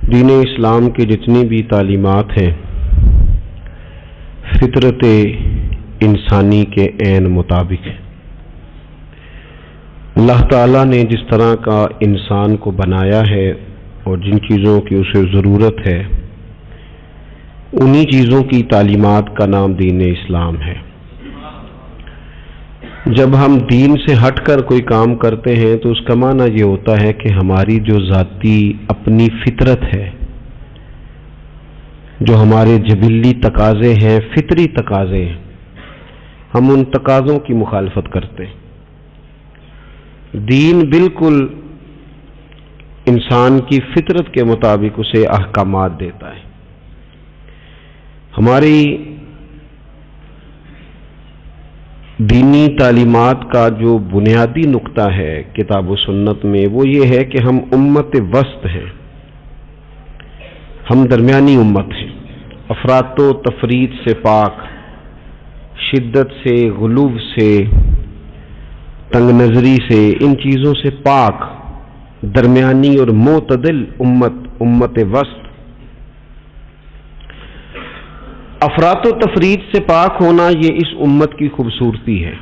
دین اسلام کی جتنی بھی تعلیمات ہیں فطرت انسانی کے عین مطابق ہے۔ اللہ تعالیٰ نے جس طرح کا انسان کو بنایا ہے اور جن چیزوں کی اسے ضرورت ہے انہی چیزوں کی تعلیمات کا نام دین اسلام ہے۔ جب ہم دین سے ہٹ کر کوئی کام کرتے ہیں تو اس کا معنی یہ ہوتا ہے کہ ہماری جو ذاتی اپنی فطرت ہے، جو ہمارے جبلی تقاضے ہیں، فطری تقاضے ہیں، ہم ان تقاضوں کی مخالفت کرتے ہیں۔ دین بالکل انسان کی فطرت کے مطابق اسے احکامات دیتا ہے۔ ہماری دینی تعلیمات کا جو بنیادی نقطہ ہے کتاب و سنت میں وہ یہ ہے کہ ہم امت وسط ہیں، ہم درمیانی امت ہیں، افراط و تفریط سے پاک، شدت سے، غلو سے، تنگ نظری سے، ان چیزوں سے پاک، درمیانی اور معتدل امت وسط۔ افراط و تفریط سے پاک ہونا یہ اس امت کی خوبصورتی ہے،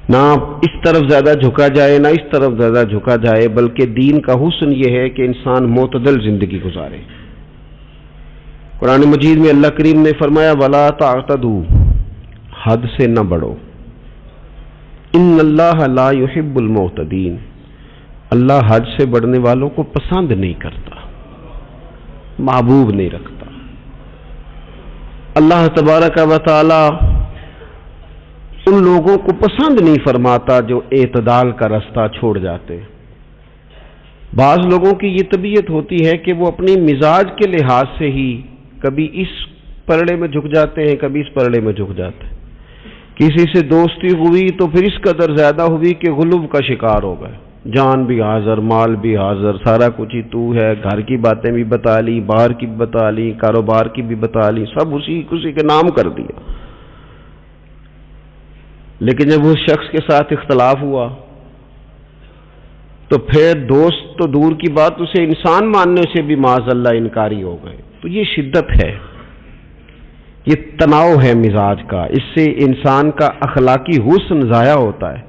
نہ اس طرف زیادہ جھکا جائے نہ اس طرف زیادہ جھکا جائے، بلکہ دین کا حسن یہ ہے کہ انسان معتدل زندگی گزارے۔ قرآن مجید میں اللہ کریم نے فرمایا وَلَا تَعْتَدُوا، حد سے نہ بڑھو، ان اللہ لا يحب المعتدین، اللہ حد سے بڑھنے والوں کو پسند نہیں کرتا، محبوب نہیں رکھتا۔ اللہ تبارک و تعالی ان لوگوں کو پسند نہیں فرماتا جو اعتدال کا رستہ چھوڑ جاتے۔ بعض لوگوں کی یہ طبیعت ہوتی ہے کہ وہ اپنی مزاج کے لحاظ سے ہی کبھی اس پلڑے میں جھک جاتے ہیں، کبھی اس پلڑے میں جھک جاتے ہیں۔ کسی سے دوستی ہوئی تو پھر اس قدر زیادہ ہوئی کہ غلو کا شکار ہو گئے، جان بھی حاضر، مال بھی حاضر، سارا کچھ ہی تو ہے، گھر کی باتیں بھی بتا لی، باہر کی بھی بتا لی، کاروبار کی بھی بتا لی، سب اسی کے نام کر دیا۔ لیکن جب اس شخص کے ساتھ اختلاف ہوا تو پھر دوست تو دور کی بات، اسے انسان ماننے سے بھی معاذ اللہ انکاری ہو گئے۔ تو یہ شدت ہے، یہ تناؤ ہے مزاج کا، اس سے انسان کا اخلاقی حسن ضائع ہوتا ہے،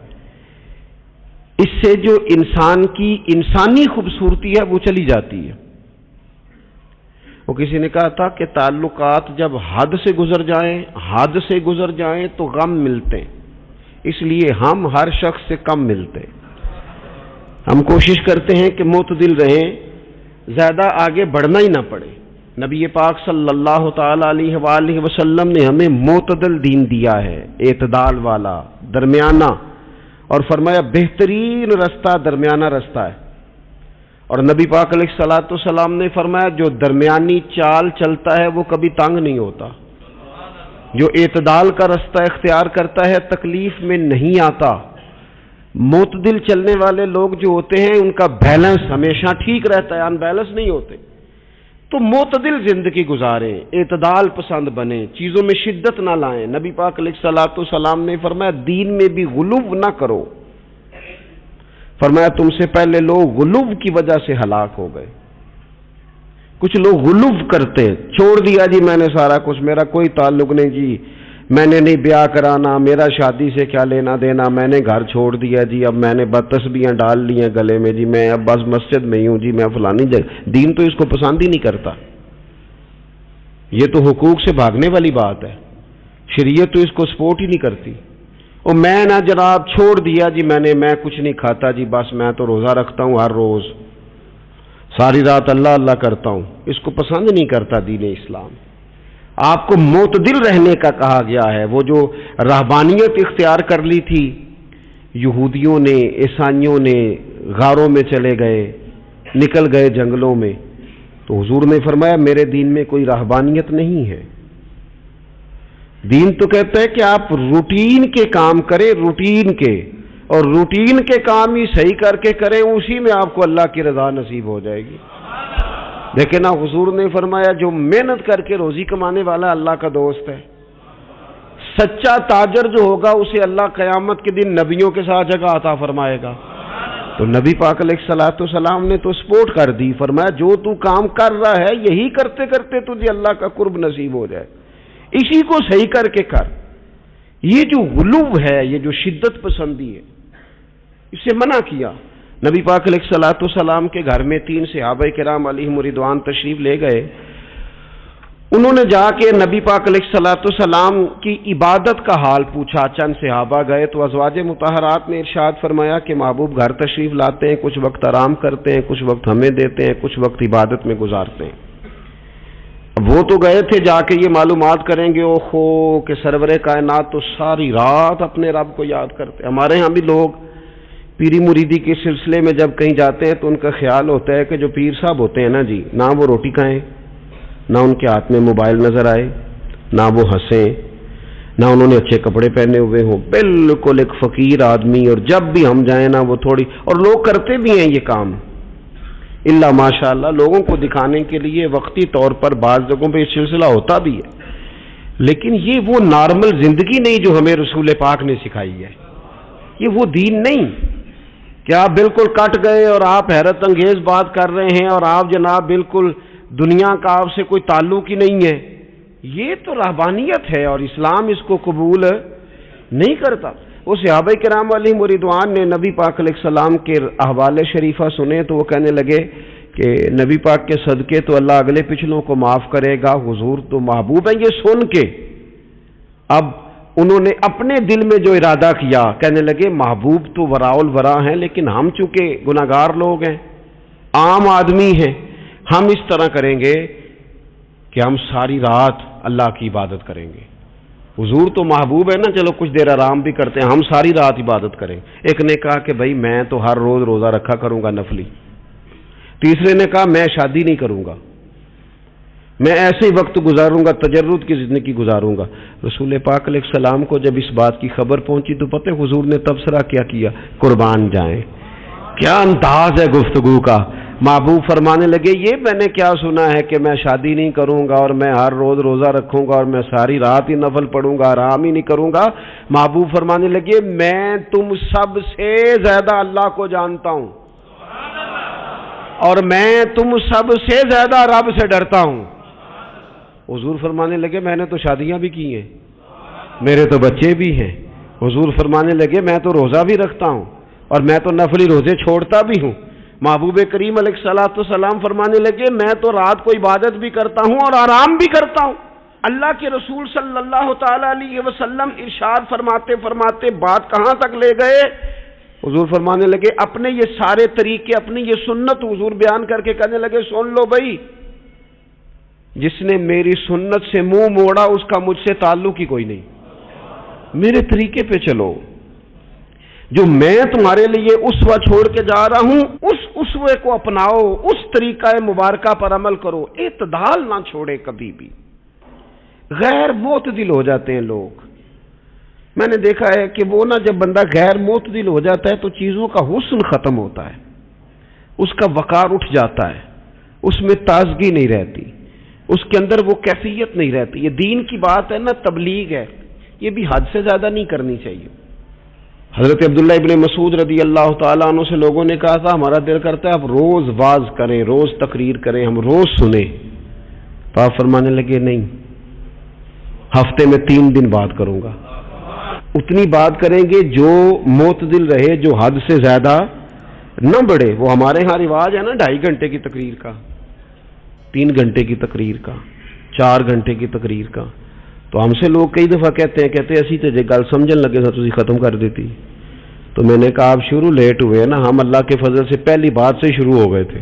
اس سے جو انسان کی انسانی خوبصورتی ہے وہ چلی جاتی ہے۔ وہ کسی نے کہا تھا کہ تعلقات جب حد سے گزر جائیں تو غم ملتے ہیں، اس لیے ہم ہر شخص سے کم ملتے ہیں۔ ہم کوشش کرتے ہیں کہ معتدل رہیں، زیادہ آگے بڑھنا ہی نہ پڑے۔ نبی پاک صلی اللہ تعالی علیہ وآلہ وسلم نے ہمیں معتدل دین دیا ہے، اعتدال والا، درمیانہ، اور فرمایا بہترین رستہ درمیانہ رستہ ہے۔ اور نبی پاک علیہ الصلوۃ والسلام نے فرمایا جو درمیانی چال چلتا ہے وہ کبھی تنگ نہیں ہوتا، جو اعتدال کا رستہ اختیار کرتا ہے تکلیف میں نہیں آتا۔ معتدل چلنے والے لوگ جو ہوتے ہیں ان کا بیلنس ہمیشہ ٹھیک رہتا ہے، ان بیلنس نہیں ہوتے۔ تو معتدل زندگی گزاریں، اعتدال پسند بنیں، چیزوں میں شدت نہ لائیں۔ نبی پاک علیہ الصلوۃ والسلام نے فرمایا دین میں بھی غلو نہ کرو، فرمایا تم سے پہلے لوگ غلو کی وجہ سے ہلاک ہو گئے۔ کچھ لوگ غلو کرتے، چھوڑ دیا جی میں نے سارا کچھ، میرا کوئی تعلق نہیں جی، میں نے نہیں بیاہ کرانا، میرا شادی سے کیا لینا دینا، میں نے گھر چھوڑ دیا جی، اب میں نے بس تسبیحاں ڈال لی ہیں گلے میں جی، میں اب بس مسجد میں ہی ہوں جی، میں فلانی جگہ۔ دین تو اس کو پسند ہی نہیں کرتا، یہ تو حقوق سے بھاگنے والی بات ہے، شریعت تو اس کو سپورٹ ہی نہیں کرتی۔ اور میں نہ جناب چھوڑ دیا جی میں کچھ نہیں کھاتا جی، بس میں تو روزہ رکھتا ہوں ہر روز، ساری رات اللہ اللہ کرتا ہوں، اس کو پسند نہیں کرتا دین اسلام۔ آپ کو معتدل رہنے کا کہا گیا ہے۔ وہ جو رہبانیت اختیار کر لی تھی یہودیوں نے، عیسائیوں نے، غاروں میں چلے گئے، نکل گئے جنگلوں میں، تو حضور نے فرمایا میرے دین میں کوئی رہبانیت نہیں ہے۔ دین تو کہتا ہے کہ آپ روٹین کے کام کریں، روٹین کے، اور روٹین کے کام ہی صحیح کر کے کریں، اسی میں آپ کو اللہ کی رضا نصیب ہو جائے گی۔ لیکن حضور نے فرمایا جو محنت کر کے روزی کمانے والا اللہ کا دوست ہے، سچا تاجر جو ہوگا اسے اللہ قیامت کے دن نبیوں کے ساتھ جگہ عطا فرمائے گا۔ تو نبی پاک علیہ الصلوۃ والسلام نے تو سپورٹ کر دی، فرمایا جو تو کام کر رہا ہے یہی کرتے کرتے تجھے اللہ کا قرب نصیب ہو جائے، اسی کو صحیح کر کے کر۔ یہ جو غلو ہے، یہ جو شدت پسندی ہے، اس سے منع کیا۔ نبی پاک علیہ الصلوۃ والسلام کے گھر میں 3 صحابہ کرام علیہم رضوان تشریف لے گئے۔ انہوں نے جا کے نبی پاک علیہ الصلوۃ والسلام کی عبادت کا حال پوچھا۔ چند صحابہ گئے تو ازواج مطہرات نے ارشاد فرمایا کہ محبوب گھر تشریف لاتے ہیں، کچھ وقت آرام کرتے ہیں، کچھ وقت ہمیں دیتے ہیں، کچھ وقت عبادت میں گزارتے ہیں۔ وہ تو گئے تھے جا کے یہ معلومات کریں گے اوہو کہ سرور کائنات تو ساری رات اپنے رب کو یاد کرتے۔ ہمارے ہاں بھی لوگ پیری مریدی کے سلسلے میں جب کہیں جاتے ہیں تو ان کا خیال ہوتا ہے کہ جو پیر صاحب ہوتے ہیں نا جی، نہ وہ روٹی کھائیں، نہ ان کے ہاتھ میں موبائل نظر آئے، نہ وہ ہنسیں، نہ انہوں نے اچھے کپڑے پہنے ہوئے ہوں، بالکل ایک فقیر آدمی، اور جب بھی ہم جائیں نا وہ تھوڑی، اور لوگ کرتے بھی ہیں یہ کام اللہ ماشاء اللہ، لوگوں کو دکھانے کے لیے وقتی طور پر بعض جگہوں پہ یہ سلسلہ ہوتا بھی ہے، لیکن یہ وہ نارمل زندگی نہیں جو ہمیں رسول پاک نے سکھائی ہے، یہ وہ دین نہیں کہ آپ بالکل کٹ گئے اور آپ حیرت انگیز بات کر رہے ہیں اور آپ جناب بالکل دنیا کا آپ سے کوئی تعلق ہی نہیں ہے۔ یہ تو رہبانیت ہے اور اسلام اس کو قبول نہیں کرتا۔ وہ صحابہ کرام علیہم رضوان نے نبی پاک علیہ السلام کے احوال شریفہ سنے تو وہ کہنے لگے کہ نبی پاک کے صدقے تو اللہ اگلے پچھلوں کو معاف کرے گا، حضور تو محبوب ہیں۔ یہ سن کے اب انہوں نے اپنے دل میں جو ارادہ کیا، کہنے لگے محبوب تو وراء الورا ہیں، لیکن ہم چونکہ گناہگار لوگ ہیں، عام آدمی ہیں، ہم اس طرح کریں گے کہ ہم ساری رات اللہ کی عبادت کریں گے۔ حضور تو محبوب ہے نا، چلو کچھ دیر آرام بھی کرتے ہیں، ہم ساری رات عبادت کریں۔ ایک نے کہا کہ بھائی میں تو ہر روز روزہ رکھا کروں گا نفلی۔ تیسرے نے کہا میں شادی نہیں کروں گا، میں ایسے ہی وقت گزاروں گا، تجرد کی زندگی گزاروں گا۔ رسول پاک علیہ السلام کو جب اس بات کی خبر پہنچی تو پتہ حضور نے تبصرہ کیا کیا؟ قربان جائیں، کیا انداز ہے گفتگو کا۔ محبوب فرمانے لگے یہ میں نے کیا سنا ہے کہ میں شادی نہیں کروں گا اور میں ہر روز روزہ رکھوں گا اور میں ساری رات ہی نفل پڑھوں گا، آرام ہی نہیں کروں گا۔ محبوب فرمانے لگے میں تم سب سے زیادہ اللہ کو جانتا ہوں اور میں تم سب سے زیادہ رب سے ڈرتا ہوں۔ حضور فرمانے لگے میں نے تو شادیاں بھی کی ہیں، میرے تو بچے بھی ہیں۔ حضور فرمانے لگے میں تو روزہ بھی رکھتا ہوں اور میں تو نفلی روزے چھوڑتا بھی ہوں۔ محبوب کریم علیہ الصلوۃ والسلام فرمانے لگے میں تو رات کو عبادت بھی کرتا ہوں اور آرام بھی کرتا ہوں۔ اللہ کے رسول صلی اللہ تعالی علیہ وسلم ارشاد فرماتے فرماتے بات کہاں تک لے گئے؟ حضور فرمانے لگے اپنے یہ سارے طریقے، اپنی یہ سنت حضور بیان کر کے کہنے لگے سن لو بھائی، جس نے میری سنت سے منہ موڑا اس کا مجھ سے تعلق ہی کوئی نہیں، میرے طریقے پہ چلو، جو میں تمہارے لیے اسوہ چھوڑ کے جا رہا ہوں اس اسوے کو اپناؤ، اس طریقہ مبارکہ پر عمل کرو، اعتدال نہ چھوڑے کبھی بھی۔ غیر معتدل ہو جاتے ہیں لوگ، میں نے دیکھا ہے کہ وہ جب بندہ غیر معتدل ہو جاتا ہے تو چیزوں کا حسن ختم ہوتا ہے، اس کا وقار اٹھ جاتا ہے، اس میں تازگی نہیں رہتی، اس کے اندر وہ کیفیت نہیں رہتی۔ یہ دین کی بات ہے نا، تبلیغ ہے، یہ بھی حد سے زیادہ نہیں کرنی چاہیے۔ حضرت عبداللہ ابن مسعود رضی اللہ تعالیٰ عنہ سے لوگوں نے کہا تھا ہمارا دل کرتا ہے آپ روز واز کریں، روز تقریر کریں، ہم روز سنیں، تو آپ فرمانے لگے نہیں، ہفتے میں 3 دن بات کروں گا، اتنی بات کریں گے جو معتدل رہے، جو حد سے زیادہ نہ بڑھے۔ وہ ہمارے ہاں رواج ہے نا 2.5 گھنٹے کی تقریر کا، 3 گھنٹے کی تقریر کا، 4 گھنٹے کی تقریر کا، تو ہم سے لوگ کئی دفعہ کہتے ہیں اسی تے جے گل سمجھن لگے تو تسی ختم کر دیتی۔ تو میں نے کہا آپ شروع لیٹ ہوئے نا، ہم اللہ کے فضل سے پہلی بات سے شروع ہو گئے تھے،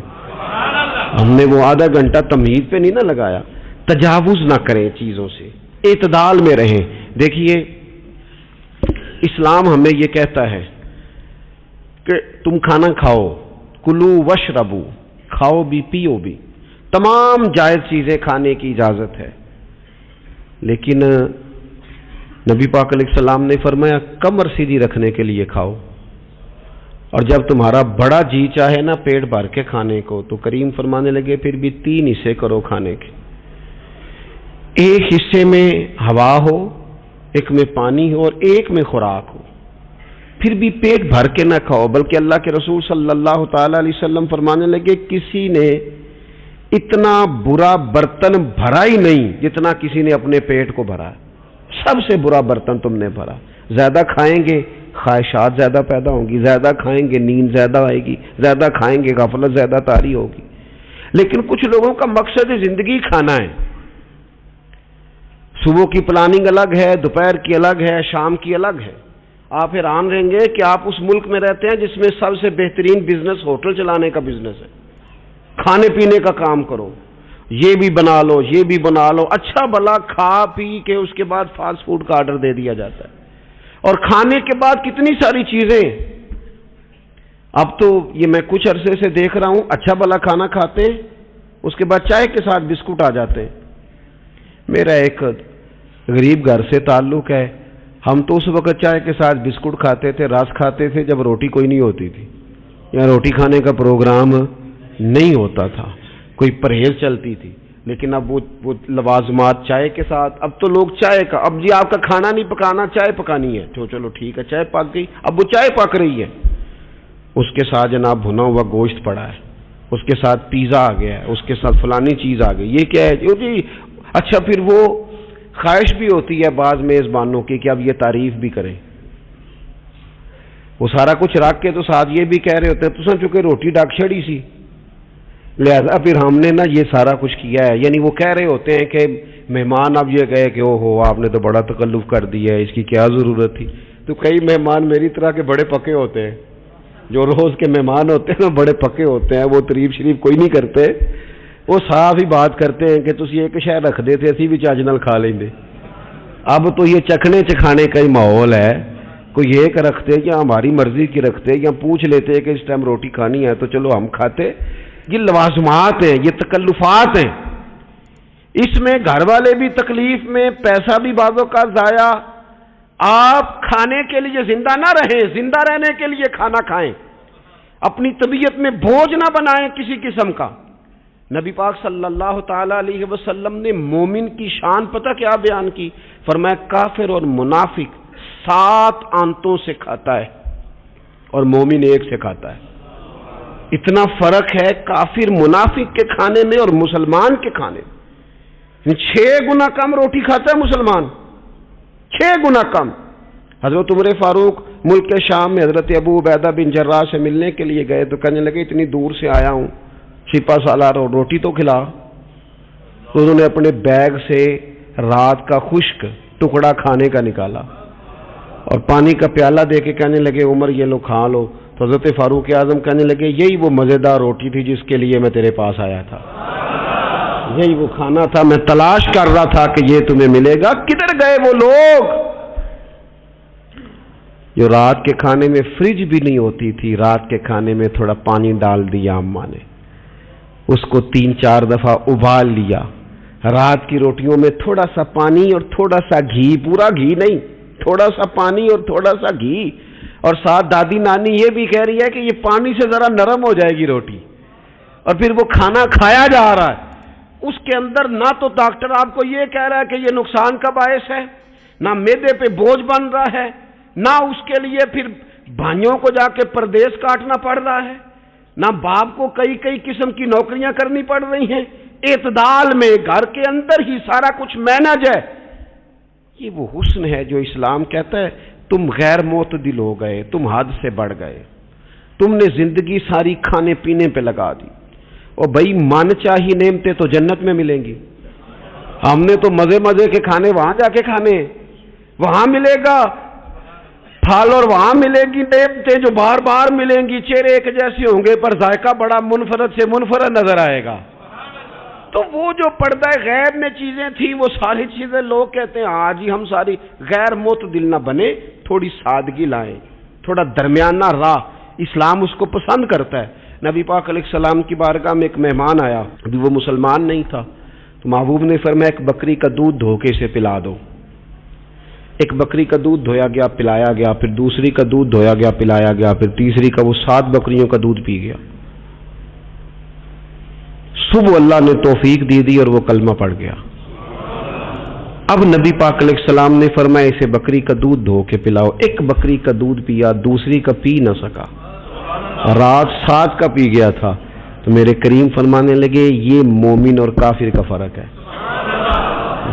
ہم نے وہ آدھا گھنٹہ تمہید پہ نہیں نہ لگایا۔ تجاوز نہ کریں چیزوں سے، اعتدال میں رہیں۔ دیکھیے اسلام ہمیں یہ کہتا ہے کہ تم کھانا کھاؤ، کلو وشربو، کھاؤ بھی پیو بھی، تمام جائز چیزیں کھانے کی اجازت ہے، لیکن نبی پاک علیہ السلام نے فرمایا کمر سیدھی رکھنے کے لیے کھاؤ، اور جب تمہارا بڑا جی چاہے نا پیٹ بھر کے کھانے کو تو کریم فرمانے لگے پھر بھی 3 حصے کرو کھانے کے، ایک حصے میں ہوا ہو، ایک میں پانی ہو اور ایک میں خوراک ہو۔ پھر بھی پیٹ بھر کے نہ کھاؤ، بلکہ اللہ کے رسول صلی اللہ تعالی علیہ وسلم فرمانے لگے کسی نے اتنا برا برتن بھرا ہی نہیں جتنا کسی نے اپنے پیٹ کو بھرا، سب سے برا برتن تم نے بھرا۔ زیادہ کھائیں گے خواہشات زیادہ پیدا ہوں گی، زیادہ کھائیں گے نیند زیادہ آئے گی، زیادہ کھائیں گے غفلت زیادہ طاری ہوگی۔ لیکن کچھ لوگوں کا مقصد زندگی کھانا ہے، صبح کی پلاننگ الگ ہے، دوپہر کی الگ ہے، شام کی الگ ہے۔ آپ حیران رہیں گے کہ آپ اس ملک میں رہتے ہیں جس میں سب سے بہترین بزنس ہوٹل چلانے کا بزنس ہے، کھانے پینے کا کام کرو، یہ بھی بنا لو یہ بھی بنا لو، اچھا بھلا کھا پی کے اس کے بعد فاسٹ فوڈ کا آرڈر دے دیا جاتا ہے، اور کھانے کے بعد کتنی ساری چیزیں۔ اب تو یہ میں کچھ عرصے سے دیکھ رہا ہوں، اچھا بھلا کھانا کھاتے ہیں، اس کے بعد چائے کے ساتھ بسکٹ آ جاتے ہیں۔ میرا ایک غریب گھر سے تعلق ہے، ہم تو اس وقت چائے کے ساتھ بسکٹ کھاتے تھے، رس کھاتے تھے جب روٹی کوئی نہیں ہوتی تھی، یا روٹی کھانے کا پروگرام نہیں ہوتا تھا، کوئی پرہیز چلتی تھی۔ لیکن اب وہ لوازمات چائے کے ساتھ، اب تو لوگ چائے کا، اب جی آپ کا کھانا نہیں پکانا، چائے پکانی ہے تو چلو ٹھیک ہے چائے پک گئی، اب وہ چائے پک رہی ہے، اس کے ساتھ جناب بھنا ہوا گوشت پڑا ہے، اس کے ساتھ پیزا آ گیا ہے، اس کے ساتھ فلانی چیز آ گئی، یہ کیا ہے جی؟ اچھا پھر وہ خواہش بھی ہوتی ہے بعض میزبانوں کی کہ اب یہ تعریف بھی کریں، وہ سارا کچھ رکھ کے تو ساتھ یہ بھی کہہ رہے ہوتے ہیں تو چونکہ روٹی ڈاک چھڑی سی، لہذا پھر ہم نے نا یہ سارا کچھ کیا ہے۔ یعنی وہ کہہ رہے ہوتے ہیں کہ مہمان اب یہ کہے کہ او ہو آپ نے تو بڑا تکلف کر دیا ہے، اس کی کیا ضرورت تھی۔ تو کئی مہمان میری طرح کے بڑے پکے ہوتے ہیں، جو روز کے مہمان ہوتے ہیں بڑے پکے ہوتے ہیں، وہ تعریف شریف کوئی نہیں کرتے، وہ صاف ہی بات کرتے ہیں کہ تسی ایک شے رکھ دے تھے اسی بھی چج نال کھا لیں دے۔ اب تو یہ چکھنے چکھانے کا ہی ماحول ہے، کوئی ایک رکھتے یا ہماری مرضی کی رکھتے یا پوچھ لیتے کہ اس ٹائم روٹی کھانی ہے تو چلو ہم کھاتے۔ یہ لوازمات ہیں، یہ تکلفات ہیں، اس میں گھر والے بھی تکلیف میں، پیسہ بھی بعضوں کا ضائع۔ آپ کھانے کے لیے زندہ نہ رہیں، زندہ رہنے کے لیے کھانا کھائیں، اپنی طبیعت میں بوجھ نہ بنائیں کسی قسم کا۔ نبی پاک صلی اللہ تعالی علیہ وسلم نے مومن کی شان پتہ کیا بیان کی؟ فرمایا کافر اور منافق 7 آنتوں سے کھاتا ہے اور مومن 1 سے کھاتا ہے۔ اتنا فرق ہے کافر منافق کے کھانے میں اور مسلمان کے کھانے میں۔ 6 گنا کم روٹی کھاتا ہے مسلمان، 6 گنا کم۔ حضرت عمر فاروق ملک کے شام میں حضرت ابو عبیدہ بن جراح سے ملنے کے لیے گئے تو کہنے لگے اتنی دور سے آیا ہوں، چھپا سالار اور روٹی تو کھلا۔ تو انہوں نے اپنے بیگ سے رات کا خشک ٹکڑا کھانے کا نکالا اور پانی کا پیالہ دے کے کہنے لگے عمر یہ لو کھا لو۔ تو حضرت فاروق اعظم کہنے لگے یہی وہ مزیدار روٹی تھی جس کے لیے میں تیرے پاس آیا تھا، یہی وہ کھانا تھا، میں تلاش کر رہا تھا کہ یہ تمہیں ملے گا۔ کدھر گئے وہ لوگ جو رات کے کھانے میں فریج بھی نہیں ہوتی تھی، رات کے کھانے میں تھوڑا پانی ڈال دیا اماں نے، اس کو 3-4 دفعہ ابال لیا، رات کی روٹیوں میں تھوڑا سا پانی اور تھوڑا سا گھی، پورا گھی نہیں، تھوڑا سا پانی اور تھوڑا سا گھی، اور ساتھ دادی نانی یہ بھی کہہ رہی ہے کہ یہ پانی سے ذرا نرم ہو جائے گی روٹی، اور پھر وہ کھانا کھایا جا رہا ہے۔ اس کے اندر نہ تو ڈاکٹر آپ کو یہ کہہ رہا ہے کہ یہ نقصان کا باعث ہے، نہ معدے پہ بوجھ بن رہا ہے، نہ اس کے لیے پھر بھائیوں کو جا کے پردیس کاٹنا پڑ رہا ہے، نہ باپ کو کئی قسم کی نوکریاں کرنی پڑ رہی ہیں، اعتدال میں گھر کے اندر ہی سارا کچھ مینج ہے۔ یہ وہ حسن ہے جو اسلام کہتا ہے تم غیر معتدل ہو گئے، تم حد سے بڑھ گئے، تم نے زندگی ساری کھانے پینے پہ لگا دی۔ اور بھائی من چاہی نعمتیں تو جنت میں ملیں گی، ہم نے تو مزے کے کھانے وہاں جا کے کھانے، وہاں ملے گا پھل اور وہاں ملے گی نعمتیں جو بار بار ملیں گی، چہرے ایک جیسے ہوں گے پر ذائقہ بڑا منفرد سے منفرد نظر آئے گا۔ تو وہ جو پردہ غیب میں چیزیں تھیں وہ ساری چیزیں لوگ کہتے ہیں ہاں جی ہم ساری غیر معتدل نہ بنے، تھوڑی سادگی لائیں، تھوڑا درمیانہ راہ، اسلام اس کو پسند کرتا ہے۔ نبی پاک علیہ السلام کی بارگاہ میں ایک مہمان آیا، ابھی وہ مسلمان نہیں تھا، تو محبوب نے فرمایا ایک بکری کا دودھ دھو کے اسے پلا دو۔ ایک بکری کا دودھ دھویا گیا پلایا گیا، پھر دوسری کا دودھ دھویا گیا پلایا گیا، پھر تیسری کا، وہ 7 بکریوں کا دودھ پی گیا۔ صبح اللہ نے توفیق دی اور وہ کلمہ پڑھ گیا۔ اب نبی پاک علیہ السلام نے فرمایا اسے بکری کا دودھ دھو کے پلاؤ. ایک بکری کا دودھ پیا, دوسری کا پی نہ سکا, رات 7 کا پی گیا تھا. تو میرے کریم فرمانے لگے یہ مومن اور کافر کا فرق ہے.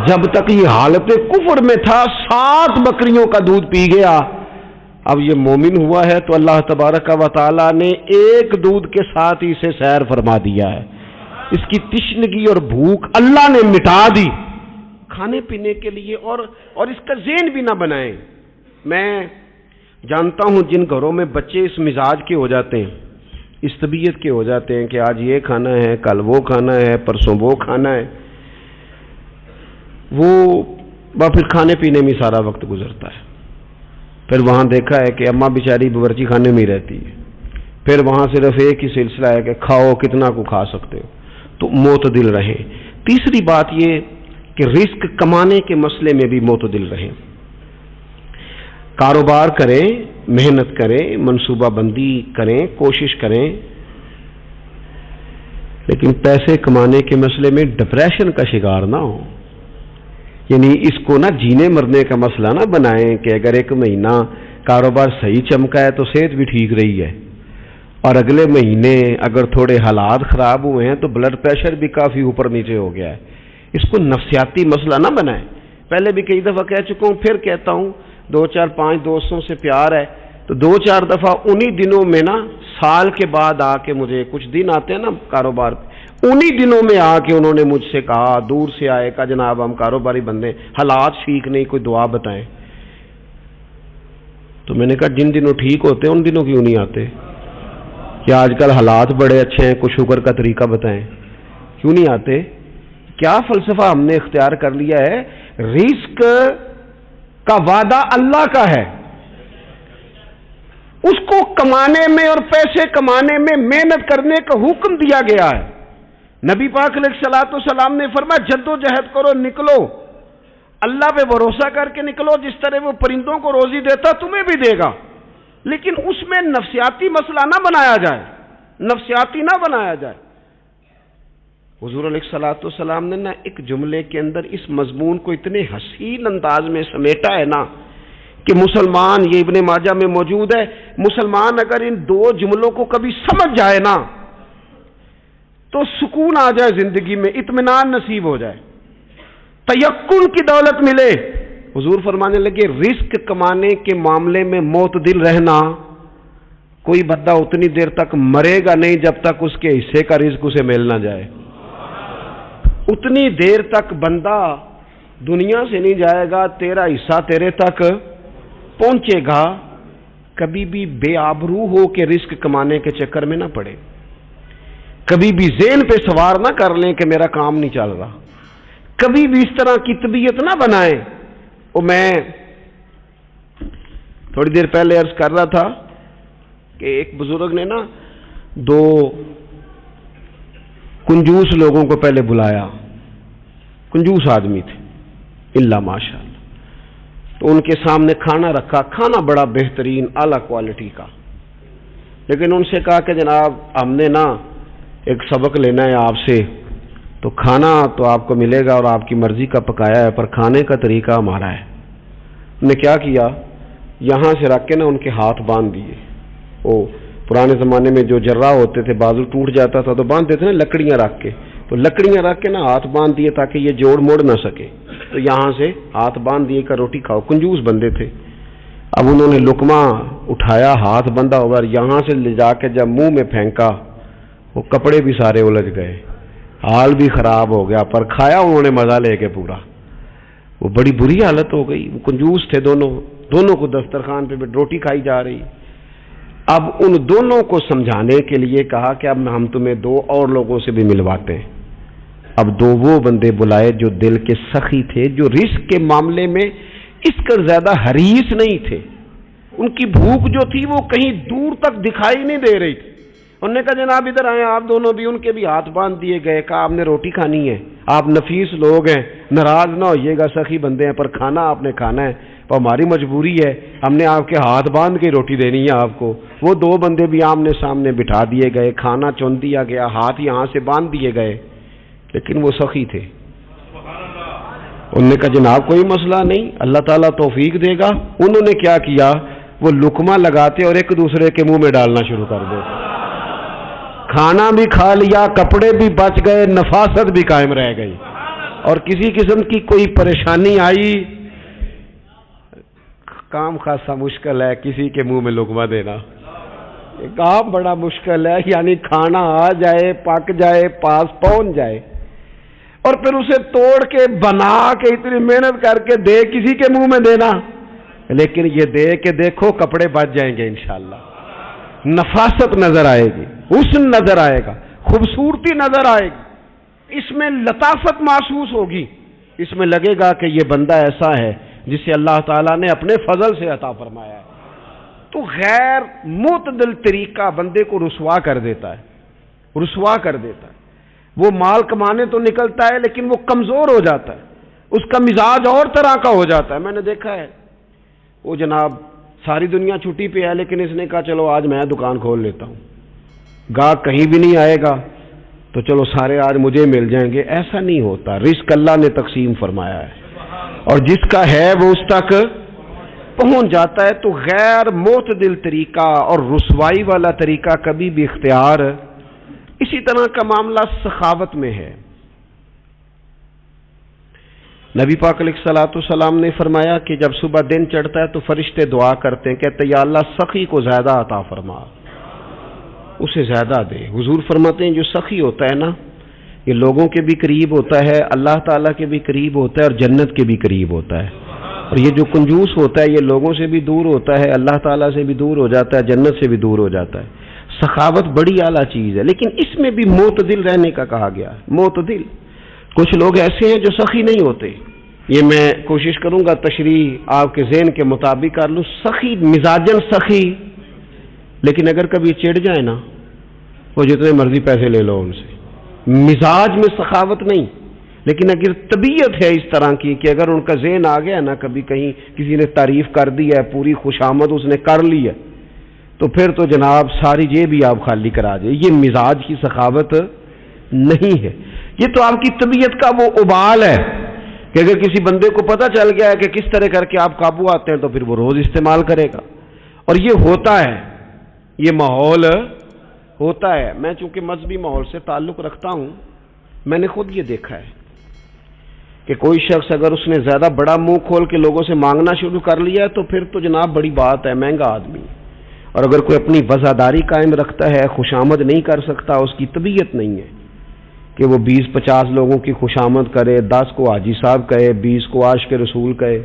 جب تک یہ حالت کفر میں تھا 7 بکریوں کا دودھ پی گیا, اب یہ مومن ہوا ہے تو اللہ تبارک و تعالی نے ایک دودھ کے ساتھ ہی اسے سیر فرما دیا ہے. اس کی تشنگی اور بھوک اللہ نے مٹا دی کھانے پینے کے لیے, اور اس کا ذہن بھی نہ بنائیں. میں جانتا ہوں جن گھروں میں بچے اس مزاج کے ہو جاتے ہیں, اس طبیعت کے ہو جاتے ہیں کہ آج یہ کھانا ہے, کل وہ کھانا ہے, پرسوں وہ کھانا ہے, وہ پھر کھانے پینے میں سارا وقت گزرتا ہے. پھر وہاں دیکھا ہے کہ اماں بیچاری باورچی خانے میں ہی رہتی ہے, پھر وہاں صرف ایک ہی سلسلہ ہے کہ کھاؤ کتنا کو کھا سکتے ہو. تو معتدل رہیں. تیسری بات یہ کہ رزق کمانے کے مسئلے میں بھی معتدل رہیں. کاروبار کریں, محنت کریں, منصوبہ بندی کریں, کوشش کریں, لیکن پیسے کمانے کے مسئلے میں ڈپریشن کا شکار نہ ہو. یعنی اس کو نہ جینے مرنے کا مسئلہ نہ بنائیں کہ اگر ایک مہینہ کاروبار صحیح چمکا ہے تو صحت بھی ٹھیک رہی ہے, اور اگلے مہینے اگر تھوڑے حالات خراب ہوئے ہیں تو بلڈ پریشر بھی کافی اوپر نیچے ہو گیا ہے. اس کو نفسیاتی مسئلہ نہ بنائیں. پہلے بھی کئی دفعہ کہہ چکا ہوں, پھر کہتا ہوں, 2-4-5 دوستوں سے پیار ہے تو 2-4 دفعہ انہی دنوں میں نا, سال کے بعد آ کے مجھے کچھ دن آتے ہیں نا کاروبار پہ, انہی دنوں میں آ کے انہوں نے مجھ سے کہا, دور سے آئے, کہا جناب ہم کاروباری بندے, حالات ٹھیک نہیں, کوئی دعا بتائیں. تو میں نے کہا جن دنوں ٹھیک ہوتے ہیں ان دنوں کیوں نہیں آتے؟ کہ آج کل حالات بڑے اچھے ہیں, کچھ شکر کا طریقہ بتائیں, کیوں نہیں آتے؟ کیا فلسفہ ہم نے اختیار کر لیا ہے؟ رزق کا وعدہ اللہ کا ہے, اس کو کمانے میں اور پیسے کمانے میں محنت کرنے کا حکم دیا گیا ہے. نبی پاک علیہ الصلوۃ والسلام نے فرمایا جد و جہد کرو, نکلو, اللہ پہ بھروسہ کر کے نکلو. جس طرح وہ پرندوں کو روزی دیتا تمہیں بھی دے گا, لیکن اس میں نفسیاتی مسئلہ نہ بنایا جائے, نفسیاتی نہ بنایا جائے. حضور علیہ الصلوۃ والسلام نے نا ایک جملے کے اندر اس مضمون کو اتنے حسین انداز میں سمیٹا ہے نا کہ مسلمان, یہ ابن ماجہ میں موجود ہے, مسلمان اگر ان 2 جملوں کو کبھی سمجھ جائے نا تو سکون آ جائے زندگی میں, اطمینان نصیب ہو جائے, تیقن کی دولت ملے. حضور فرمانے لگے رزق کمانے کے معاملے میں معتدل رہنا. کوئی بندہ اتنی دیر تک مرے گا نہیں جب تک اس کے حصے کا رزق اسے مل نہ جائے. اتنی دیر تک بندہ دنیا سے نہیں جائے گا, تیرا حصہ تیرے تک پہنچے گا. کبھی بھی بے آبرو ہو کے رزق کمانے کے چکر میں نہ پڑے. کبھی بھی ذہن پہ سوار نہ کر لیں کہ میرا کام نہیں چل رہا. کبھی بھی اس طرح کی طبیعت نہ بنائیں. میں تھوڑی دیر پہلے عرض کر رہا تھا کہ ایک بزرگ نے نا 2 کنجوس لوگوں کو پہلے بلایا, کنجوس آدمی تھے اللہ ماشاء اللہ. تو ان کے سامنے کھانا رکھا, کھانا بڑا بہترین اعلیٰ کوالٹی کا, لیکن ان سے کہا کہ جناب ہم نے نا ایک سبق لینا ہے آپ سے, تو کھانا تو آپ کو ملے گا اور آپ کی مرضی کا پکایا ہے, پر کھانے کا طریقہ ہمارا ہے. انہوں نے کیا کیا, یہاں سے رکھ کے نا ان کے ہاتھ باندھ دیے. وہ پرانے زمانے میں جو جرہ ہوتے تھے, بازو ٹوٹ جاتا تھا تو باندھ دیتے نا لکڑیاں رکھ کے, تو لکڑیاں رکھ کے نا ہاتھ باندھ دیے تاکہ یہ جوڑ موڑ نہ سکے. تو یہاں سے ہاتھ باندھ دیے کہ روٹی کھاؤ. کنجوس بندے تھے. اب انہوں نے لقمہ اٹھایا, ہاتھ بندھا ہوا, یہاں سے لے جا کے جب منہ میں پھینکا, وہ کپڑے بھی سارے الجھ گئے, حال بھی خراب ہو گیا, پر کھایا انہوں نے مزہ لے کے پورا. وہ بڑی بری حالت ہو گئی. وہ کنجوس تھے دونوں کو دسترخوان پہ روٹی کھائی جا رہی. اب ان دونوں کو سمجھانے کے لیے کہا کہ اب ہم تمہیں 2 اور لوگوں سے بھی ملواتے ہیں. اب 2 وہ بندے بلائے جو دل کے سخی تھے, جو رزق کے معاملے میں اس کا زیادہ حریص نہیں تھے. ان کی بھوک جو تھی وہ کہیں دور تک دکھائی نہیں دے رہی تھی. انہوں نے کہا جناب ادھر آئیں. آپ دونوں بھی, ان کے بھی ہاتھ باندھ دیے گئے. کہا آپ نے روٹی کھانی ہے, آپ نفیس لوگ ہیں, ناراض نہ ہوئیے گا, سخی بندے ہیں, پر کھانا آپ نے کھانا ہے, اور ہماری مجبوری ہے, ہم نے آپ کے ہاتھ باندھ کے روٹی دینی ہے آپ کو. وہ 2 بندے بھی آمنے سامنے بٹھا دیے گئے, کھانا چن دیا گیا, ہاتھ یہاں سے باندھ دیے گئے, لیکن وہ سخی تھے. انہوں نے کہا جناب کوئی مسئلہ نہیں، اللہ تعالیٰ توفیق دے گا۔ انہوں نے کیا کیا، وہ لقمہ لگاتے اور ایک دوسرے کے منہ میں ڈالنا شروع کر دیتے، کھانا بھی کھا لیا، کپڑے بھی بچ گئے، نفاست بھی قائم رہ گئی، اور کسی قسم کی کوئی پریشانی آئی، کام خاصا مشکل ہے کسی کے منہ میں لقمہ دینا، کام بڑا مشکل ہے، یعنی کھانا آ جائے، پک جائے، پاس پہنچ جائے، اور پھر اسے توڑ کے بنا کے اتنی محنت کر کے دے کسی کے منہ میں دینا، لیکن یہ دے کے دیکھو کپڑے بچ جائیں گے انشاءاللہ، نفاست نظر آئے گی، حسن نظر آئے گا، خوبصورتی نظر آئے گی، اس میں لطافت محسوس ہوگی، اس میں لگے گا کہ یہ بندہ ایسا ہے جسے اللہ تعالیٰ نے اپنے فضل سے عطا فرمایا ہے۔ تو غیر معتدل طریقہ بندے کو رسوا کر دیتا ہے، رسوا کر دیتا ہے، وہ مال کمانے تو نکلتا ہے لیکن وہ کمزور ہو جاتا ہے، اس کا مزاج اور طرح کا ہو جاتا ہے۔ میں نے دیکھا ہے وہ جناب ساری دنیا چھٹی پہ ہے لیکن اس نے کہا چلو آج میں دکان کھول لیتا ہوں، گاہک کہیں بھی نہیں آئے گا تو چلو سارے آج مجھے مل جائیں گے، ایسا نہیں ہوتا، رزق اللہ نے تقسیم فرمایا ہے اور جس کا ہے وہ اس تک پہنچ جاتا ہے۔ تو غیر معتدل طریقہ اور رسوائی والا طریقہ کبھی بھی اختیار، اسی طرح کا معاملہ سخاوت میں ہے۔ نبی پاک علیہ الصلوۃ والسلام نے فرمایا کہ جب صبح دن چڑھتا ہے تو فرشتے دعا کرتے ہیں، کہتے ہیں یا اللہ سخی کو زیادہ عطا فرما، اسے زیادہ دے۔ حضور فرماتے ہیں جو سخی ہوتا ہے نا یہ لوگوں کے بھی قریب ہوتا ہے، اللہ تعالیٰ کے بھی قریب ہوتا ہے اور جنت کے بھی قریب ہوتا ہے، اور یہ جو کنجوس ہوتا ہے یہ لوگوں سے بھی دور ہوتا ہے، اللہ تعالیٰ سے بھی دور ہو جاتا ہے، جنت سے بھی دور ہو جاتا ہے۔ سخاوت بڑی اعلیٰ چیز ہے، لیکن اس میں بھی معتدل رہنے کا کہا گیا ہے۔ معتدل، کچھ لوگ ایسے ہیں جو سخی نہیں ہوتے، یہ میں کوشش کروں گا تشریح آپ کے ذہن کے مطابق کر لوں۔ سخی مزاجن سخی، لیکن اگر کبھی چڑ جائے نا وہ جتنے مرضی پیسے لے لو ان سے، مزاج میں سخاوت نہیں، لیکن اگر طبیعت ہے اس طرح کی کہ اگر ان کا ذہن آ گیا نا کبھی کہیں کسی نے تعریف کر دی ہے، پوری خوشامد اس نے کر لی ہے، تو پھر تو جناب ساری جیب بھی آپ خالی کرا دے، یہ مزاج کی سخاوت نہیں ہے، یہ تو آپ کی طبیعت کا وہ ابال ہے کہ اگر کسی بندے کو پتہ چل گیا ہے کہ کس طرح کر کے آپ قابو آتے ہیں تو پھر وہ روز استعمال کرے گا، اور یہ ہوتا ہے، یہ ماحول ہوتا ہے۔ میں چونکہ مذہبی ماحول سے تعلق رکھتا ہوں، میں نے خود یہ دیکھا ہے کہ کوئی شخص اگر اس نے زیادہ بڑا منہ کھول کے لوگوں سے مانگنا شروع کر لیا ہے تو پھر تو جناب بڑی بات ہے، مہنگا آدمی، اور اگر کوئی اپنی وفاداری قائم رکھتا ہے، خوشامد نہیں کر سکتا، اس کی طبیعت نہیں ہے کہ وہ 20-50 لوگوں کی خوشامد کرے، 10 کو حاجی صاحب کہے، 20 کو عاشق رسول کہے،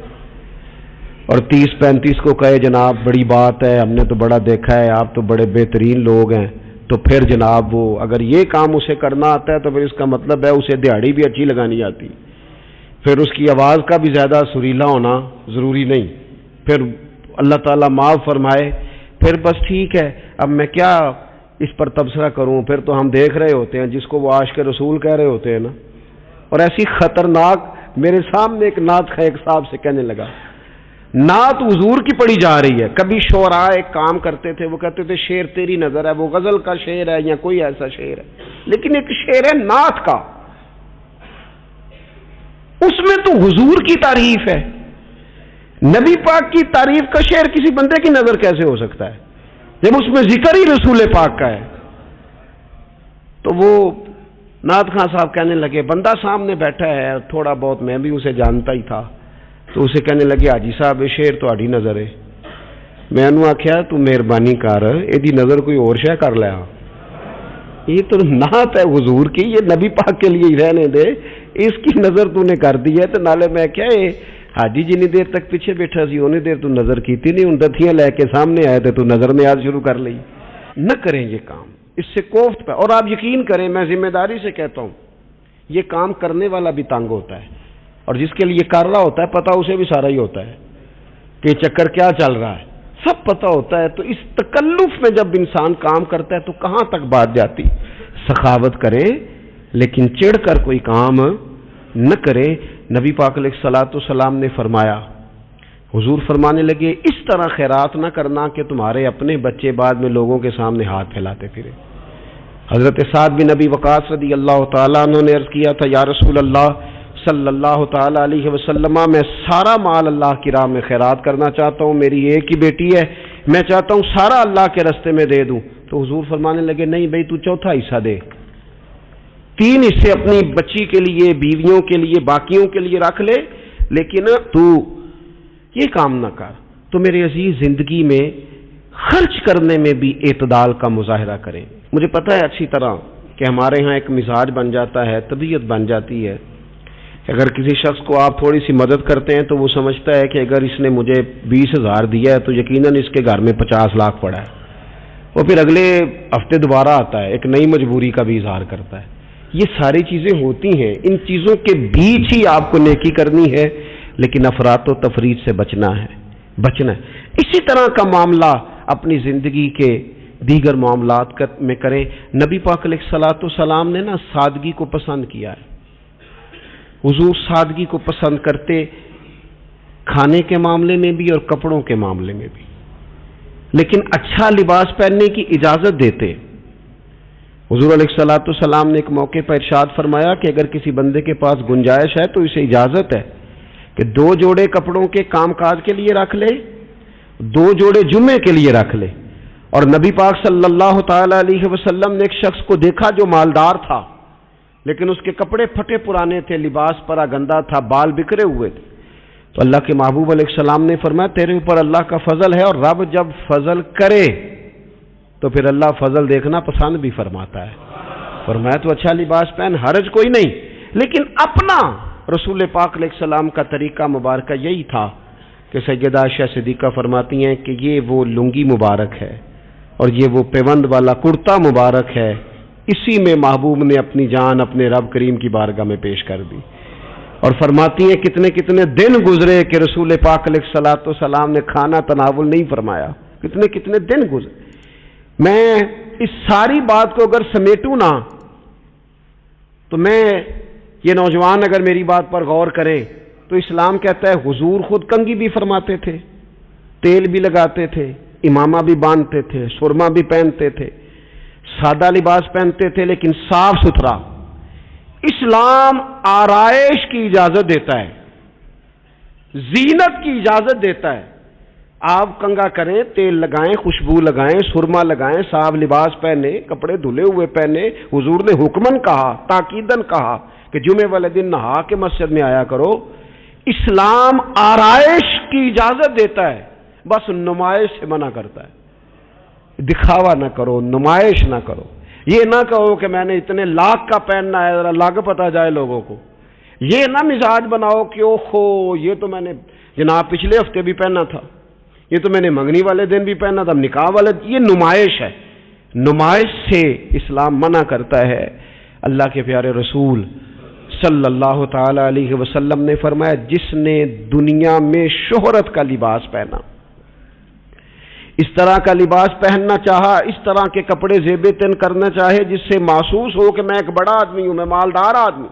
اور 30-35 کو کہے جناب بڑی بات ہے، ہم نے تو بڑا دیکھا ہے، آپ تو بڑے بہترین لوگ ہیں، تو پھر جناب وہ اگر یہ کام اسے کرنا آتا ہے تو پھر اس کا مطلب ہے اسے دہاڑی بھی اچھی لگانی آتی، پھر اس کی آواز کا بھی زیادہ سریلا ہونا ضروری نہیں، پھر اللہ تعالیٰ معاف فرمائے، پھر بس ٹھیک ہے، اب میں کیا اس پر تبصرہ کروں، پھر تو ہم دیکھ رہے ہوتے ہیں جس کو وہ عاشق رسول کہہ رہے ہوتے ہیں نا، اور ایسی خطرناک، میرے سامنے ایک نعت خواہ ایک صاحب سے کہنے لگا، نعت حضور کی پڑھی جا رہی ہے، کبھی شعراء ایک کام کرتے تھے، وہ کہتے تھے شعر تیری نظر ہے، وہ غزل کا شعر ہے یا کوئی ایسا شعر ہے، لیکن ایک شعر ہے نعت کا، اس میں تو حضور کی تعریف ہے، نبی پاک کی تعریف کا شعر کسی بندے کی نظر کیسے ہو سکتا ہے جب اس میں ذکر ہی رسول پاک کا ہے؟ تو وہ نعت خان صاحب کہنے لگے، بندہ سامنے بیٹھا ہے، تھوڑا بہت میں بھی اسے جانتا ہی تھا، تو اسے کہنے لگے حاجی صاحب شعر تہاڈی نظر ہے، میں انہوں آخیا تو مہربانی کر ایدی نظر کوئی اور شے کر لیا، یہ تو نعت ہے حضور کی، یہ نبی پاک کے لیے ہی رہنے دے، اس کی نظر تو نے کر دی ہے، تو نالے میں کیا حاجی جنی دیر تک پیچھے بیٹھا سی اونی دیر تو نظر کیتی نہیں، ان دتیاں لے کے سامنے آئے تھے تو نظر نیاز شروع کر لی۔ نہ کریں یہ کام، اس سے کوفت پہ، اور آپ یقین کریں میں ذمہ داری سے کہتا ہوں یہ کام کرنے والا بھی تنگ ہوتا ہے، اور جس کے لیے کر رہا ہوتا ہے پتہ اسے بھی سارا ہی ہوتا ہے کہ چکر کیا چل رہا ہے، سب پتہ ہوتا ہے، تو اس تکلف میں جب انسان کام کرتا ہے تو کہاں تک بات جاتی۔ سخاوت کرے لیکن چڑھ کر کوئی کام نہ کرے۔ نبی پاک علیہ الصلوۃ والسلام نے فرمایا، حضور فرمانے لگے اس طرح خیرات نہ کرنا کہ تمہارے اپنے بچے بعد میں لوگوں کے سامنے ہاتھ پھیلاتے پھرے۔ حضرت سعد بن ابی وقاص رضی اللہ تعالیٰ عنہ نے عرض کیا تھا، یا رسول اللہ صلی اللہ تعالی علیہ وسلم میں سارا مال اللہ کی راہ میں خیرات کرنا چاہتا ہوں، میری ایک ہی بیٹی ہے، میں چاہتا ہوں سارا اللہ کے راستے میں دے دوں. تو حضور فرمانے لگے نہیں بھائی تو چوتھا حصہ دے، 3 حصے اپنی بچی کے لیے، بیویوں کے لیے، باقیوں کے لیے رکھ لے، لیکن تو یہ کام نہ کر. تو میرے عزیز زندگی میں خرچ کرنے میں بھی اعتدال کا مظاہرہ کریں. مجھے پتہ ہے اچھی طرح کہ ہمارے ہاں ایک مزاج بن جاتا ہے، طبیعت بن جاتی ہے. اگر کسی شخص کو آپ تھوڑی سی مدد کرتے ہیں تو وہ سمجھتا ہے کہ اگر اس نے مجھے 20,000 دیا ہے تو یقیناً اس کے گھر میں 50 لاکھ پڑا ہے. وہ پھر اگلے ہفتے دوبارہ آتا ہے، ایک نئی مجبوری کا بھی اظہار کرتا ہے. یہ ساری چیزیں ہوتی ہیں، ان چیزوں کے بیچ ہی آپ کو نیکی کرنی ہے، لیکن افراط و تفریط سے بچنا ہے. اسی طرح کا معاملہ اپنی زندگی کے دیگر معاملات میں کریں. نبی پاک علیہ الصلوۃ والسلام نے سادگی کو پسند کیا ہے. حضور سادگی کو پسند کرتے، کھانے کے معاملے میں بھی اور کپڑوں کے معاملے میں بھی، لیکن اچھا لباس پہننے کی اجازت دیتے. حضور علیہ الصلوۃ والسلام نے ایک موقع پر ارشاد فرمایا کہ اگر کسی بندے کے پاس گنجائش ہے تو اسے اجازت ہے کہ 2 جوڑے کپڑوں کے کام کاج کے لیے رکھ لے، 2 جوڑے جمعے کے لیے رکھ لے. اور نبی پاک صلی اللہ تعالی علیہ وسلم نے ایک شخص کو دیکھا جو مالدار تھا، لیکن اس کے کپڑے پھٹے پرانے تھے، لباس پرا گندا تھا، بال بکھرے ہوئے تھے. تو اللہ کے محبوب علیہ السلام نے فرمایا تیرے اوپر اللہ کا فضل ہے، اور رب جب فضل کرے تو پھر اللہ فضل دیکھنا پسند بھی فرماتا ہے. فرمایا تو اچھا لباس پہن، حرج کوئی نہیں. لیکن اپنا رسول پاک علیہ السلام کا طریقہ مبارکہ یہی تھا کہ سیدہ عائشہ صدیقہ فرماتی ہیں کہ یہ وہ لنگی مبارک ہے اور یہ وہ پیوند والا کرتا مبارک ہے، اسی میں محبوب نے اپنی جان اپنے رب کریم کی بارگاہ میں پیش کر دی. اور فرماتی ہیں کتنے کتنے دن گزرے کہ رسول پاک علیہ الصلوۃ والسلام نے کھانا تناول نہیں فرمایا، کتنے کتنے دن گزرے. میں اس ساری بات کو اگر سمیٹوں نا تو میں یہ نوجوان اگر میری بات پر غور کریں تو اسلام کہتا ہے حضور خود کنگھی بھی فرماتے تھے، تیل بھی لگاتے تھے، امامہ بھی باندھتے تھے، سرما بھی پہنتے تھے، سادہ لباس پہنتے تھے لیکن صاف ستھرا. اسلام آرائش کی اجازت دیتا ہے، زینت کی اجازت دیتا ہے. آپ کنگا کریں، تیل لگائیں، خوشبو لگائیں، سرما لگائیں، صاف لباس پہنے، کپڑے دھلے ہوئے پہنے. حضور نے حکمن کہا، تاکیدن کہا کہ جمعے والے دن نہا کے مسجد میں آیا کرو. اسلام آرائش کی اجازت دیتا ہے، بس نمائش سے منع کرتا ہے. دکھاوا نہ کرو، نمائش نہ کرو. یہ نہ کہو کہ میں نے اتنے لاکھ کا پہننا ہے، ذرا لگ پتہ جائے لوگوں کو. یہ نہ مزاج بناؤ کہ اوہو یہ تو میں نے جناب پچھلے ہفتے بھی پہنا تھا، یہ تو میں نے منگنی والے دن بھی پہنا تھا، نکاح والے. یہ نمائش ہے، نمائش سے اسلام منع کرتا ہے. اللہ کے پیارے رسول صلی اللہ تعالی علیہ وسلم نے فرمایا جس نے دنیا میں شہرت کا لباس پہنا، اس طرح کا لباس پہننا چاہا، اس طرح کے کپڑے زیب تن کرنا چاہے جس سے محسوس ہو کہ میں ایک بڑا آدمی ہوں، میں مالدار آدمی،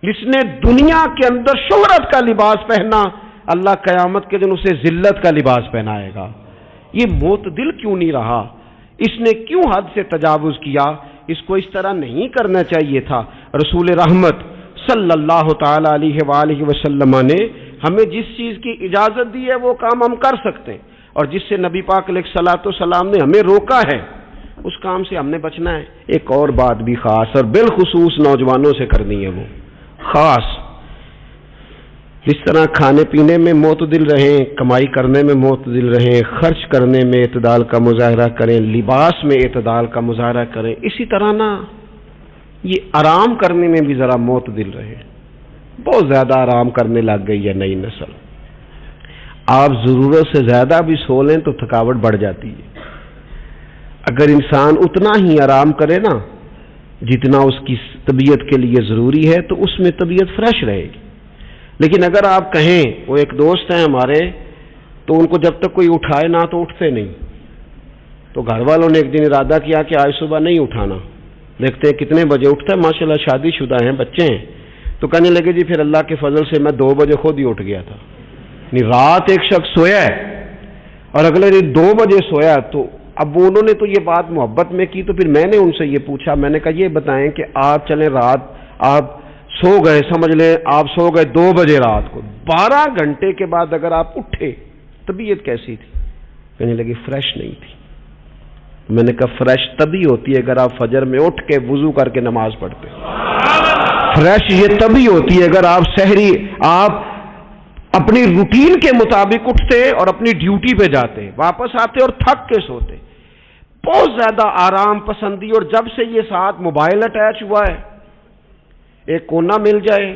جس نے دنیا کے اندر شہرت کا لباس پہنا، اللہ قیامت کے دن اسے ذلت کا لباس پہنائے گا. یہ معتدل کیوں نہیں رہا؟ اس نے کیوں حد سے تجاوز کیا؟ اس کو اس طرح نہیں کرنا چاہیے تھا. رسول رحمت صلی اللہ تعالی علیہ وآلہ وسلم نے ہمیں جس چیز کی اجازت دی ہے وہ کام ہم کر سکتے ہیں، اور جس سے نبی پاک علیہ الصلوۃ والسلام نے ہمیں روکا ہے اس کام سے ہم نے بچنا ہے. ایک اور بات بھی خاص اور بالخصوص نوجوانوں سے کرنی ہے، وہ خاص جس طرح کھانے پینے میں معتدل رہیں، کمائی کرنے میں معتدل رہیں، خرچ کرنے میں اعتدال کا مظاہرہ کریں، لباس میں اعتدال کا مظاہرہ کریں، اسی طرح نا یہ آرام کرنے میں بھی ذرا معتدل رہیں. بہت زیادہ آرام کرنے لگ گئی ہے نئی نسل. آپ ضرورت سے زیادہ بھی سو لیں تو تھکاوٹ بڑھ جاتی ہے. اگر انسان اتنا ہی آرام کرے نا جتنا اس کی طبیعت کے لیے ضروری ہے تو اس میں طبیعت فریش رہے گی. لیکن اگر آپ کہیں، وہ ایک دوست ہیں ہمارے، تو ان کو جب تک کوئی اٹھائے نہ تو اٹھتے نہیں. تو گھر والوں نے ایک دن ارادہ کیا کہ آج صبح نہیں اٹھانا، دیکھتے ہیں کتنے بجے اٹھتا ہے. ماشاءاللہ شادی شدہ ہیں، بچے ہیں. تو کہنے لگے جی پھر اللہ کے فضل سے میں 2 بجے خود ہی اٹھ گیا تھا. رات ایک شخص سویا ہے اور اگلے دن 2 بجے سویا. تو اب انہوں نے تو یہ بات محبت میں کی، تو پھر میں نے ان سے یہ پوچھا، میں نے کہا یہ بتائیں کہ آپ چلیں رات آپ سو گئے، سمجھ لیں آپ سو گئے 2 بجے رات کو، 12 گھنٹے کے بعد اگر آپ اٹھے طبیعت کیسی تھی؟ کہنے لگی فریش نہیں تھی۔ میں نے کہا فریش تبھی ہوتی ہے اگر آپ فجر میں اٹھ کے وضو کر کے نماز پڑھتے، فریش یہ تبھی ہوتی ہے اگر آپ سحری آپ اپنی روٹین کے مطابق اٹھتے اور اپنی ڈیوٹی پہ جاتے، واپس آتے اور تھک کے سوتے۔ بہت زیادہ آرام پسندی، اور جب سے یہ ساتھ موبائل اٹیچ ہوا ہے، ایک کونا مل جائے،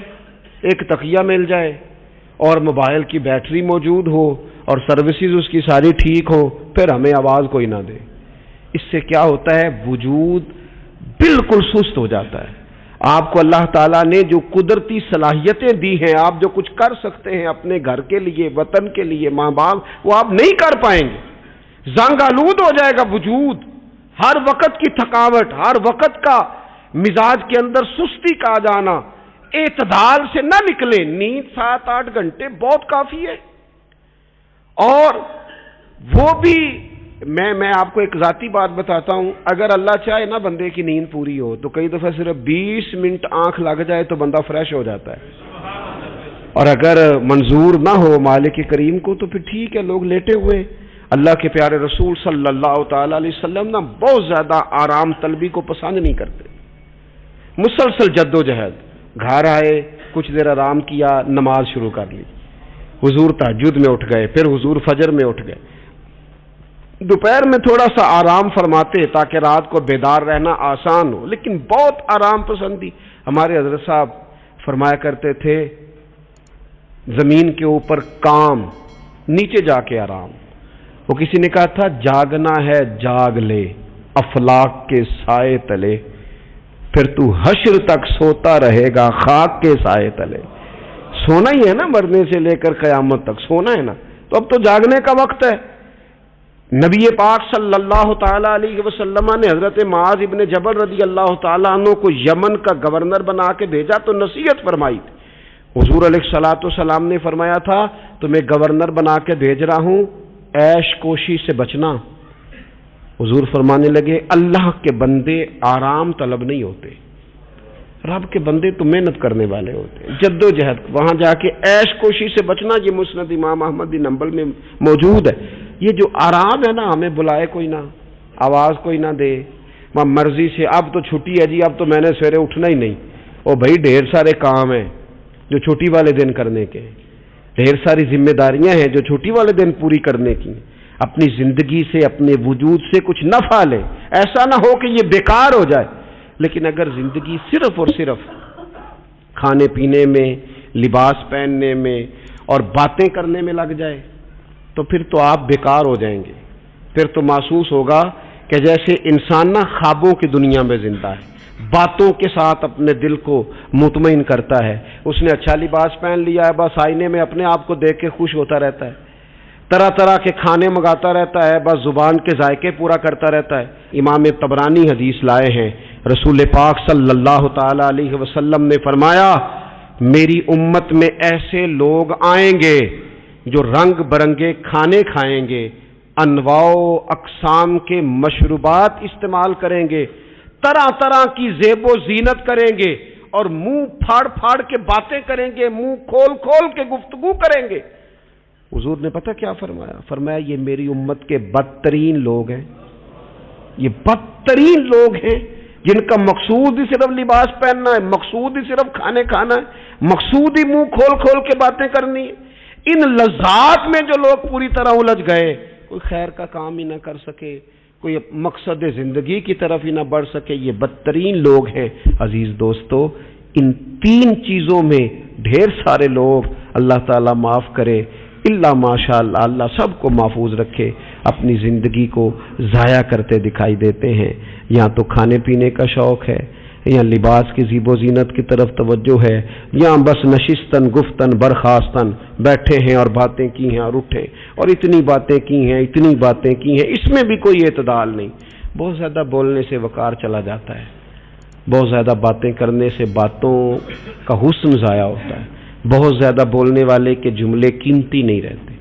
ایک تکیہ مل جائے اور موبائل کی بیٹری موجود ہو اور سروسز اس کی ساری ٹھیک ہو، پھر ہمیں آواز کوئی نہ دے۔ اس سے کیا ہوتا ہے؟ وجود بالکل سست ہو جاتا ہے۔ آپ کو اللہ تعالیٰ نے جو قدرتی صلاحیتیں دی ہیں، آپ جو کچھ کر سکتے ہیں اپنے گھر کے لیے، وطن کے لیے، ماں باپ، وہ آپ نہیں کر پائیں گے۔ زنگ آلود ہو جائے گا وجود، ہر وقت کی تھکاوٹ، ہر وقت کا مزاج کے اندر سستی کا آ جانا، اعتدال سے نہ نکلے۔ نیند 7-8 گھنٹے بہت کافی ہے، اور وہ بھی میں آپ کو ایک ذاتی بات بتاتا ہوں، اگر اللہ چاہے نا بندے کی نیند پوری ہو تو کئی دفعہ صرف 20 منٹ آنکھ لگ جائے تو بندہ فریش ہو جاتا ہے، اور اگر منظور نہ ہو مالک کریم کو تو پھر ٹھیک ہے، لوگ لیٹے ہوئے۔ اللہ کے پیارے رسول صلی اللہ تعالی علیہ وسلم نا بہت زیادہ آرام طلبی کو پسند نہیں کرتے، مسلسل جد و جہد۔ گھر آئے، کچھ دیر آرام کیا، نماز شروع کر لی، حضور تہجد میں اٹھ گئے، پھر حضور فجر میں اٹھ گئے، دوپہر میں تھوڑا سا آرام فرماتے تاکہ رات کو بیدار رہنا آسان ہو، لیکن بہت آرام پسندی۔ ہمارے حضرت صاحب فرمایا کرتے تھے زمین کے اوپر کام، نیچے جا کے آرام۔ وہ کسی نے کہا تھا جاگنا ہے جاگ لے افلاک کے سائے تلے، پھر تو حشر تک سوتا رہے گا خاک کے سائے تلے۔ سونا ہی ہے نا، مرنے سے لے کر قیامت تک سونا ہے نا، تو اب تو جاگنے کا وقت ہے۔ نبی پاک صلی اللہ تعالی علیہ وسلم نے حضرت معاذ ابن جبل رضی اللہ تعالیٰ عنہ کو یمن کا گورنر بنا کے بھیجا تو نصیحت فرمائی تھی۔ حضور علیہ الصلوۃ والسلام نے فرمایا تھا تمہیں گورنر بنا کے بھیج رہا ہوں، عیش کوشی سے بچنا۔ حضور فرمانے لگے اللہ کے بندے آرام طلب نہیں ہوتے، رب کے بندے تو محنت کرنے والے ہوتے ہیں، جد و جہد۔ وہاں جا کے عیش کوشی سے بچنا، یہ مسند امام احمد بن حنبل میں موجود ہے۔ یہ جو آرام ہے نا، ہمیں بلائے کوئی نہ، آواز کوئی نہ دے، وہاں مرضی سے اب تو چھٹی ہے جی، اب تو میں نے سویرے اٹھنا ہی نہیں، اور بھائی ڈھیر سارے کام ہیں جو چھٹی والے دن کرنے کے، ڈھیر ساری ذمہ داریاں ہیں جو چھٹی والے دن پوری کرنے کی۔ اپنی زندگی سے، اپنے وجود سے کچھ نفع لے، ایسا نہ ہو کہ یہ بیکار ہو جائے۔ لیکن اگر زندگی صرف اور صرف کھانے پینے میں، لباس پہننے میں اور باتیں کرنے میں لگ جائے تو پھر تو آپ بیکار ہو جائیں گے۔ پھر تو محسوس ہوگا کہ جیسے انسان نہ خوابوں کی دنیا میں زندہ ہے، باتوں کے ساتھ اپنے دل کو مطمئن کرتا ہے۔ اس نے اچھا لباس پہن لیا ہے، بس آئینے میں اپنے آپ کو دیکھ کے خوش ہوتا رہتا ہے، طرح طرح کے کھانے منگاتا رہتا ہے، بس زبان کے ذائقے پورا کرتا رہتا ہے۔ امام طبرانی حدیث لائے ہیں، رسول پاک صلی اللہ تعالی علیہ وسلم نے فرمایا میری امت میں ایسے لوگ آئیں گے جو رنگ برنگے کھانے کھائیں گے، انواع و اقسام کے مشروبات استعمال کریں گے، طرح طرح کی زیب و زینت کریں گے، اور منہ پھاڑ پھاڑ کے باتیں کریں گے، منہ کھول کھول کے گفتگو کریں گے۔ حضور نے پتہ کیا فرمایا؟ فرمایا یہ میری امت کے بدترین لوگ ہیں، یہ بدترین لوگ ہیں جن کا مقصود ہی صرف لباس پہننا ہے، مقصود ہی صرف کھانے کھانا ہے، مقصود ہی منہ کھول کھول کے باتیں کرنی ہے۔ ان لذات میں جو لوگ پوری طرح الجھ گئے، کوئی خیر کا کام ہی نہ کر سکے، کوئی مقصد زندگی کی طرف ہی نہ بڑھ سکے، یہ بدترین لوگ ہیں۔ عزیز دوستو، ان 3 چیزوں میں ڈھیر سارے لوگ، اللہ تعالیٰ معاف کرے اللہ ماشاء اللہ، اللہ سب کو محفوظ رکھے، اپنی زندگی کو ضائع کرتے دکھائی دیتے ہیں۔ یا تو کھانے پینے کا شوق ہے، یا لباس کی زیب و زینت کی طرف توجہ ہے، یا بس نشستن گفتن برخاستن بیٹھے ہیں اور باتیں کی ہیں اور اٹھے اور اتنی باتیں کی ہیں، اتنی باتیں کی ہیں، اس میں بھی کوئی اعتدال نہیں۔ بہت زیادہ بولنے سے وقار چلا جاتا ہے، بہت زیادہ باتیں کرنے سے باتوں کا حسن ضائع ہوتا ہے، بہت زیادہ بولنے والے کے جملے قیمتی نہیں رہتے،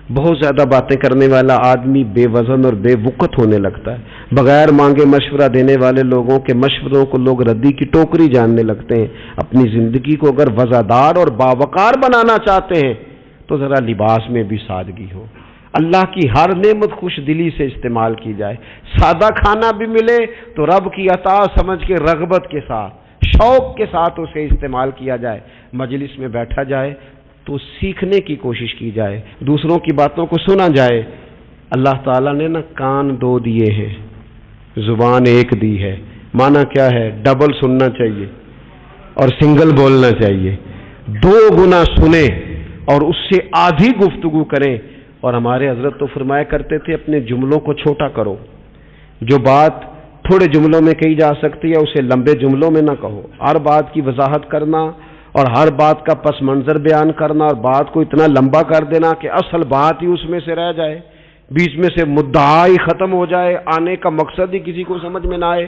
بہت زیادہ باتیں کرنے والا آدمی بے وزن اور بے وقت ہونے لگتا ہے. بغیر مانگے مشورہ دینے والے لوگوں کے مشوروں کو لوگ ردی کی ٹوکری جاننے لگتے ہیں. اپنی زندگی کو اگر وزادار اور باوقار بنانا چاہتے ہیں تو ذرا لباس میں بھی سادگی ہو. اللہ کی ہر نعمت خوش دلی سے استعمال کی جائے. سادہ کھانا بھی ملے تو رب کی عطا سمجھ کے رغبت کے ساتھ شوق کے ساتھ اسے استعمال کیا جائے. مجلس میں بیٹھا جائے تو سیکھنے کی کوشش کی جائے, دوسروں کی باتوں کو سنا جائے. اللہ تعالیٰ نے نا کان 2 دیے ہیں, زبان 1 دی ہے. معنی کیا ہے؟ ڈبل سننا چاہیے اور سنگل بولنا چاہیے. 2 گنا سنیں اور اس سے آدھی گفتگو کریں. اور ہمارے حضرت تو فرمایا کرتے تھے اپنے جملوں کو چھوٹا کرو. جو بات تھوڑے جملوں میں کہی جا سکتی ہے اسے لمبے جملوں میں نہ کہو. ہر بات کی وضاحت کرنا اور ہر بات کا پس منظر بیان کرنا اور بات کو اتنا لمبا کر دینا کہ اصل بات ہی اس میں سے رہ جائے, بیچ میں سے مدعا ہی ختم ہو جائے, آنے کا مقصد ہی کسی کو سمجھ میں نہ آئے,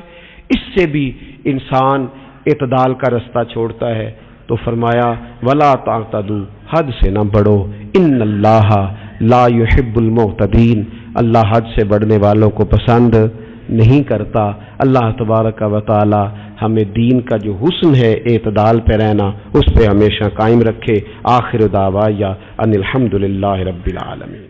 اس سے بھی انسان اعتدال کا رستہ چھوڑتا ہے. تو فرمایا ولا تعتدوا, حد سے نہ بڑھو. ان اللہ لا يحب المعتدین, اللہ حد سے بڑھنے والوں کو پسند نہیں کرتا. اللہ تبارک و تعالی ہمیں دین کا جو حسن ہے اعتدال پہ رہنا اس پہ ہمیشہ قائم رکھے. آخر دعوایا ان الحمد للہ رب العالمین.